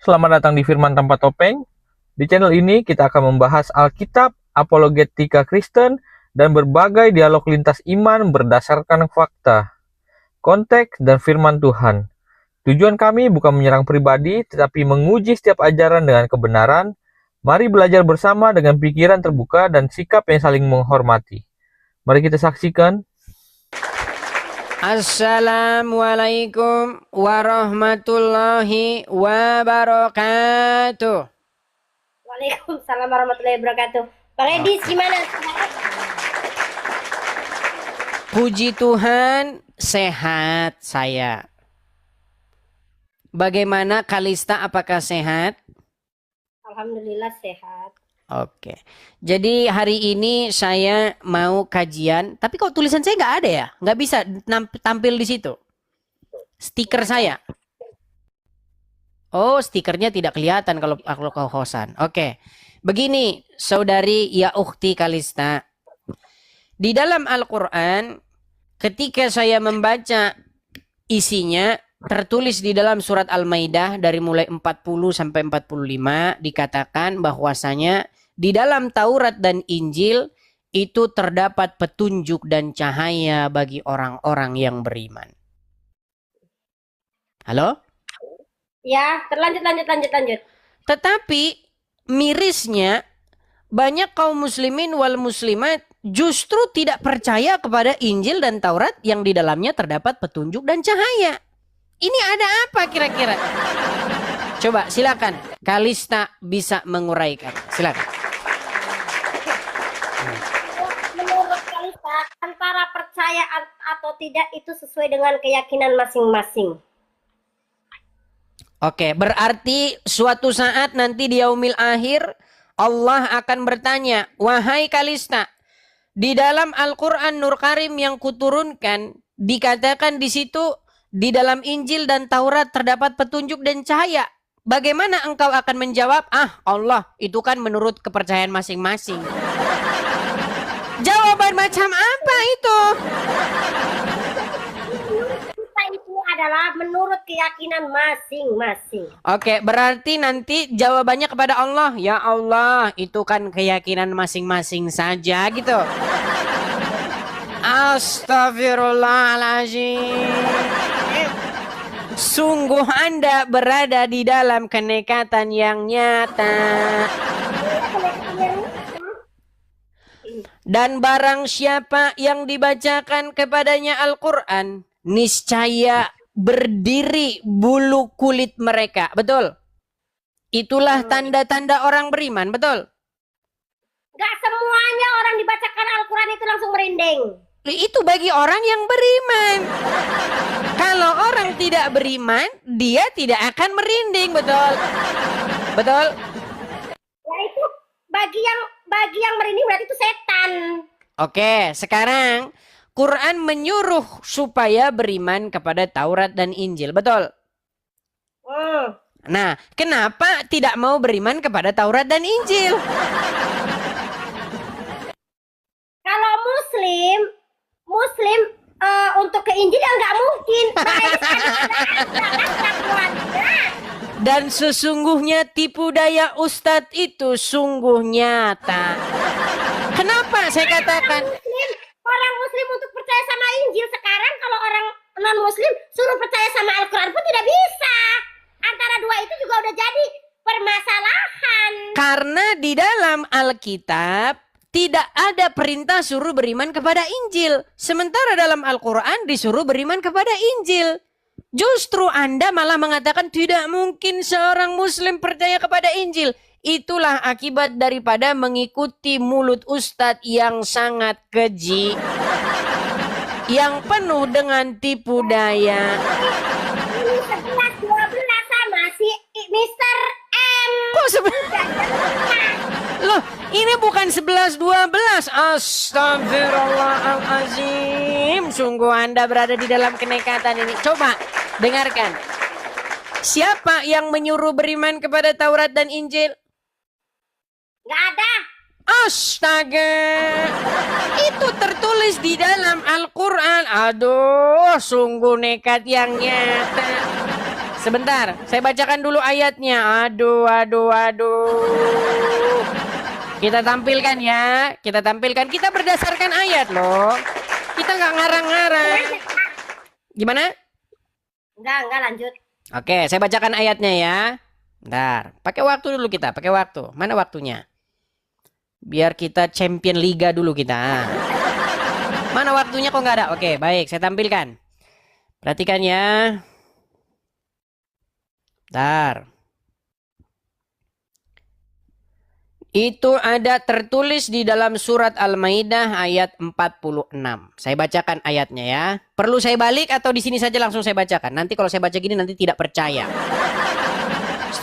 Selamat datang di Firman Tanpa Topeng. Di channel ini kita akan membahas Alkitab, apologetika Kristen, dan berbagai dialog lintas iman berdasarkan fakta, konteks, dan firman Tuhan. Tujuan kami bukan menyerang pribadi, tetapi menguji setiap ajaran dengan kebenaran. Mari belajar bersama dengan pikiran terbuka dan sikap yang saling menghormati. Mari kita saksikan. Assalamualaikum warahmatullahi wabarakatuh. Waalaikumsalam warahmatullahi wabarakatuh. Bang Edis gimana? Puji Tuhan, sehat saya. Bagaimana Kalista, apakah sehat? Alhamdulillah sehat. Oke. Jadi hari ini saya mau kajian, tapi kok tulisan saya nggak ada ya? Nggak bisa tampil di situ. Stiker saya. Oh, stikernya tidak kelihatan kalau kehostan. Oke. Begini, saudari ya ukhti Kalista. Di dalam Al-Quran, ketika saya membaca isinya, tertulis di dalam surat Al-Maidah dari mulai 40 sampai 45 dikatakan bahwasanya di dalam Taurat dan Injil itu terdapat petunjuk dan cahaya bagi orang-orang yang beriman. Halo? Ya, lanjut. Tetapi mirisnya banyak kaum muslimin wal muslimat justru tidak percaya kepada Injil dan Taurat yang di dalamnya terdapat petunjuk dan cahaya. Ini ada apa kira-kira? Coba silakan Kalista bisa menguraikan. Silakan. Menurut Kalista, antara percaya atau tidak itu sesuai dengan keyakinan masing-masing. Oke, berarti suatu saat nanti di yaumil akhir Allah akan bertanya, wahai Kalista, di dalam Al-Quran Nur Karim yang kuturunkan dikatakan di situ di dalam Injil dan Taurat terdapat petunjuk dan cahaya. Bagaimana engkau akan menjawab? Ah, Allah, itu kan menurut kepercayaan masing-masing. Jawaban macam apa itu? Kita itu adalah menurut keyakinan masing-masing. Oke, berarti nanti jawabannya kepada Allah. Ya Allah, itu kan keyakinan masing-masing saja gitu. Astagfirullahaladzim. Sungguh Anda berada di dalam kenekatan yang nyata. Dan barang siapa yang dibacakan kepadanya Al-Quran, niscaya berdiri bulu kulit mereka. Betul? Itulah tanda-tanda orang beriman. Betul? Gak semuanya orang dibacakan Al-Quran itu langsung merinding. Itu bagi orang yang beriman. Kalau orang tidak beriman, dia tidak akan merinding. Betul? Betul? Ya itu bagi yang merinding berarti itu setan. Oke, sekarang Quran menyuruh supaya beriman kepada Taurat dan Injil. Betul? Nah, kenapa tidak mau beriman kepada Taurat dan Injil? Kalau Muslim untuk ke Injil ya nggak mungkin. Dan sesungguhnya tipu daya Ustadz itu sungguh nyata. Kenapa saya katakan? Orang Muslim untuk percaya sama Injil sekarang, kalau orang non Muslim suruh percaya sama Al-Quran pun tidak bisa. Antara dua itu juga udah jadi permasalahan. Karena di dalam Alkitab tidak ada perintah suruh beriman kepada Injil. Sementara dalam Al-Quran disuruh beriman kepada Injil. Justru Anda malah mengatakan tidak mungkin seorang Muslim percaya kepada Injil. Itulah akibat daripada mengikuti mulut Ustadz yang sangat keji. Yang penuh dengan tipu daya. 11-12 sama si Mr. M. Kok Loh, ini bukan 11-12. Astagfirullahaladzim. Sungguh Anda berada di dalam kenekatan ini. Coba dengarkan. Siapa yang menyuruh beriman kepada Taurat dan Injil? Nggak ada. Astaga. Itu tertulis di dalam Al-Quran. Aduh, sungguh nekat yang nyata. sebentar. Saya bacakan dulu ayatnya. Aduh. Kita tampilkan ya. Kita tampilkan. Kita berdasarkan ayat loh. Kita nggak ngarang-ngarang. Gimana? Enggak, lanjut. Oke, saya bacakan ayatnya ya. Bentar. Pakai waktu dulu kita. Pakai waktu. Mana waktunya? Biar kita champion liga dulu kita. Mana waktunya kok nggak ada? Oke, baik. Saya tampilkan. Perhatikan ya. Bentar. Itu ada tertulis di dalam surat Al-Maidah ayat 46. Saya bacakan ayatnya ya. Perlu saya balik atau di sini saja langsung saya bacakan? Nanti kalau saya baca gini nanti tidak percaya.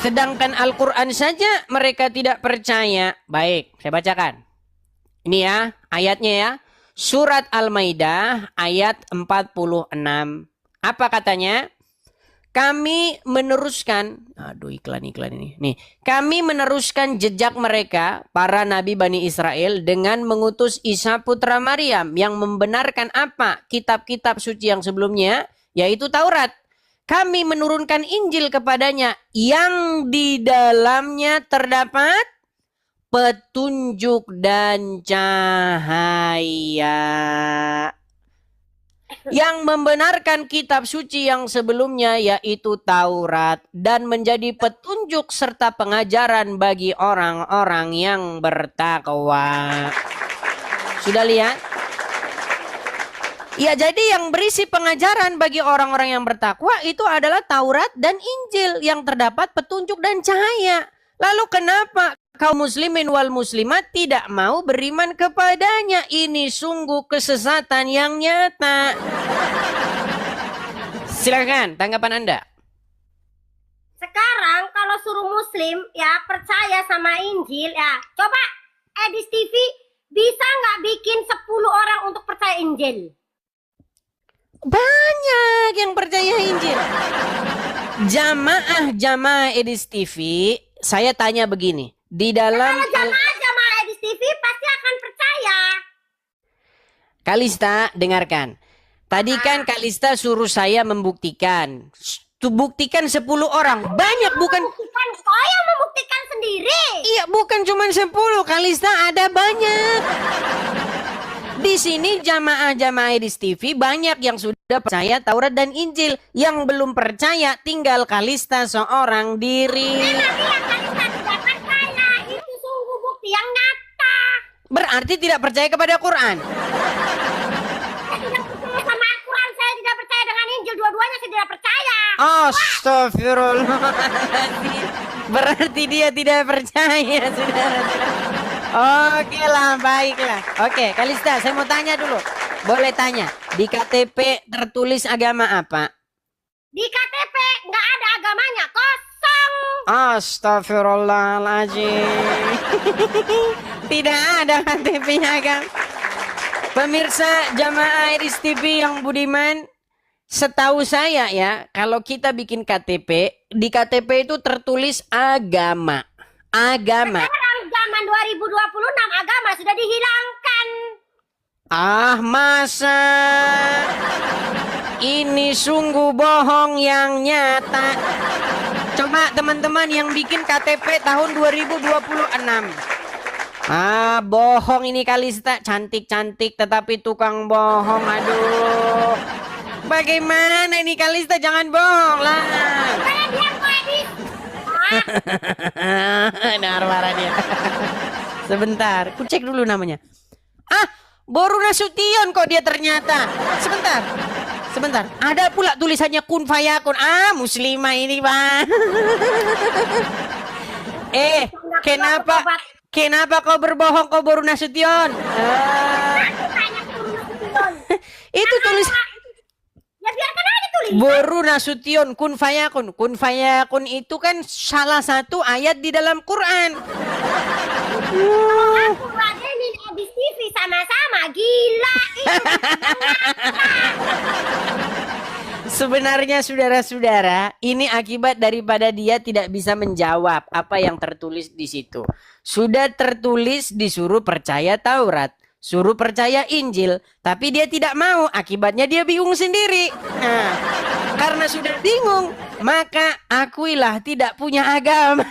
Sedangkan Al-Quran saja mereka tidak percaya. Baik, saya bacakan. Ini ya, ayatnya ya. Surat Al-Maidah ayat 46. Apa katanya? Kami meneruskan, aduh iklan ini. Nih, kami meneruskan jejak mereka, para nabi Bani Israel, dengan mengutus Isa putra Maryam yang membenarkan apa? Kitab-kitab suci yang sebelumnya, yaitu Taurat. Kami menurunkan Injil kepadanya yang di dalamnya terdapat petunjuk dan cahaya. Yang membenarkan kitab suci yang sebelumnya yaitu Taurat dan menjadi petunjuk serta pengajaran bagi orang-orang yang bertakwa. Sudah lihat? Ya, jadi yang berisi pengajaran bagi orang-orang yang bertakwa itu adalah Taurat dan Injil yang terdapat petunjuk dan cahaya. Lalu kenapa kaum muslimin wal muslimat tidak mau beriman kepadanya? Ini sungguh kesesatan yang nyata. Silakan tanggapan Anda. Sekarang kalau suruh muslim ya percaya sama Injil ya. Coba Edis TV bisa nggak bikin 10 orang untuk percaya Injil? Banyak yang percaya Injil. Jamaah Edis TV, saya tanya begini. Di dalam Kalau jamaah Edis TV pasti akan percaya. Kalista, dengarkan. Tadi kan Kalista suruh saya membuktikan. Buktikan 10 orang. Banyak bukan. Bukan saya membuktikan sendiri. Iya, bukan cuma 10. Kalista ada banyak. Di sini jamaah Edis TV banyak yang sudah percaya Taurat dan Injil. Yang belum percaya tinggal Kalista seorang diri. Tapi yang Kalista tidak percaya itu sungguh bukti yang nyata. Berarti tidak percaya kepada Quran. Saya tidak percaya sama Al-Quran, saya tidak percaya dengan Injil, dua-duanya saya tidak percaya. Astagfirullahaladzim. Berarti dia tidak percaya, saudara-saudara. Oke lah, baiklah. Oke, Kalista, saya mau tanya dulu. Boleh tanya, di KTP tertulis agama apa? Di KTP nggak ada agamanya, kosong. Astagfirullahaladzim. Tidak ada KTP-nya kan? Pemirsa jamaah Edis TV yang budiman, setahu saya ya, kalau kita bikin KTP, di KTP itu tertulis agama. Agama. Sekarang zaman 2026 agama sudah dihilangkan. Ah, masa? Ini sungguh bohong yang nyata. Coba teman-teman yang bikin KTP tahun 2026. Ah, bohong ini Kalista. Cantik-cantik tetapi tukang bohong. Aduh. Bagaimana ini Kalista? Jangan bohong lah. Saya diam kok, Edis. Marah dia. Sebentar, ku cek dulu namanya. Ah, Boru Nasution kok dia ternyata. Sebentar. Ada pula tulisannya kun fayakun. Ah, muslimah ini, Bang. Kenapa kau berbohong kau Boru Nasution? Itu tulis. Ya biarkan aja tulis. Boru Nasution kun fayakun. Kun fayakun itu kan salah satu ayat di dalam Quran. Aku ladenin Edis TV sama-sama. Gila. Sebenarnya saudara-saudara, ini akibat daripada dia tidak bisa menjawab apa yang tertulis di situ. Sudah tertulis disuruh percaya Taurat, suruh percaya Injil, tapi dia tidak mau. Akibatnya dia bingung sendiri. Nah, Karena sudah bingung, maka akuilah tidak punya agama.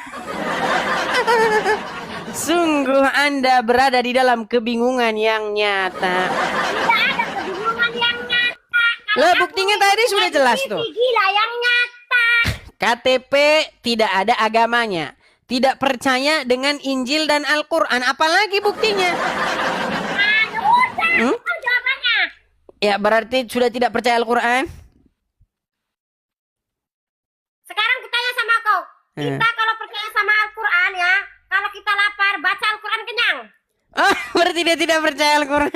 Sungguh Anda berada di dalam kebingungan yang nyata. Tidak ada kebingungan yang nyata. Lah buktinya tadi sudah jelas tuh. Gila yang nyata. KTP tidak ada agamanya. Tidak percaya dengan Injil dan Al-Quran. Apalagi buktinya? Udah, apa jawabannya? Ya berarti sudah tidak percaya Al-Quran? Sekarang kutanya sama kau. Kita kalau percaya sama Al-Quran ya, kalau kita lapar baca Al-Quran kenyang. Oh, berarti dia tidak percaya Al-Quran.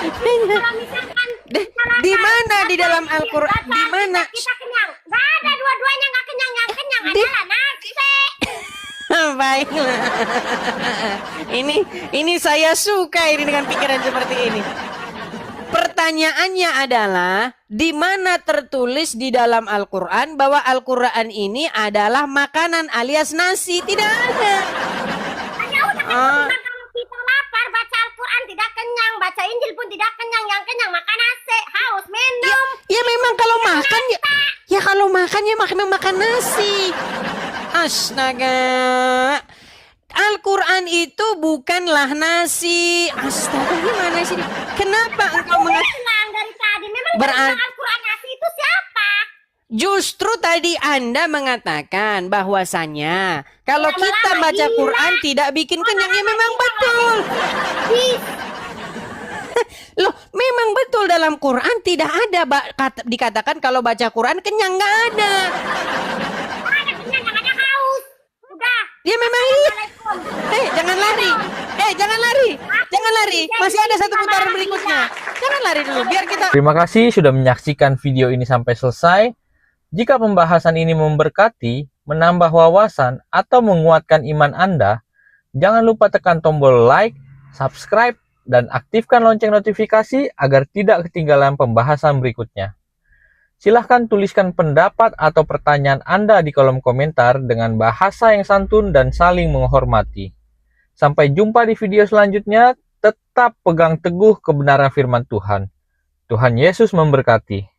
Kalau misalkan kita lapar, Di mana di baca dalam Injil, Al-Quran? baca Di mana? Kita kenyang. Gak ada dua-duanya nggak kenyang. Yang kenyang adalah nasi. Baiklah. Ini saya suka ini dengan pikiran seperti ini. Pertanyaannya adalah, di mana tertulis di dalam Al-Quran bahwa Al-Quran ini adalah makanan alias nasi? Tidak ada. Ya udah kan kalau kita lapar baca Al-Quran tidak kenyang, baca Injil pun tidak kenyang. Yang kenyang makan nasi, haus minum. Ya memang kalau makan ya kalau makan ya makan nasi. Astaga. Al-Quran itu bukanlah nasi. Astaga, gimana sih? Kenapa engkau Bilang dari tadi memang Berarti- Al-Quran nasi itu siapa? Justru tadi Anda mengatakan bahwasannya kalau Ya, kita malah baca gila. Quran tidak bikin kenyang. Ya memang betul. Loh, memang betul dalam Quran tidak ada dikatakan kalau baca Quran kenyang, nggak ada. Ada kenyang, yang ada haus. Udah. Ya memang iya. Jangan lari. Jangan lari. Jangan lari. Masih ada satu putaran berikutnya. Jangan lari dulu biar kita. Terima kasih sudah menyaksikan video ini sampai selesai. Jika pembahasan ini memberkati, menambah wawasan, atau menguatkan iman Anda, jangan lupa tekan tombol like, subscribe, dan aktifkan lonceng notifikasi agar tidak ketinggalan pembahasan berikutnya. Silahkan tuliskan pendapat atau pertanyaan Anda di kolom komentar dengan bahasa yang santun dan saling menghormati. Sampai jumpa di video selanjutnya, tetap pegang teguh kebenaran firman Tuhan. Tuhan Yesus memberkati.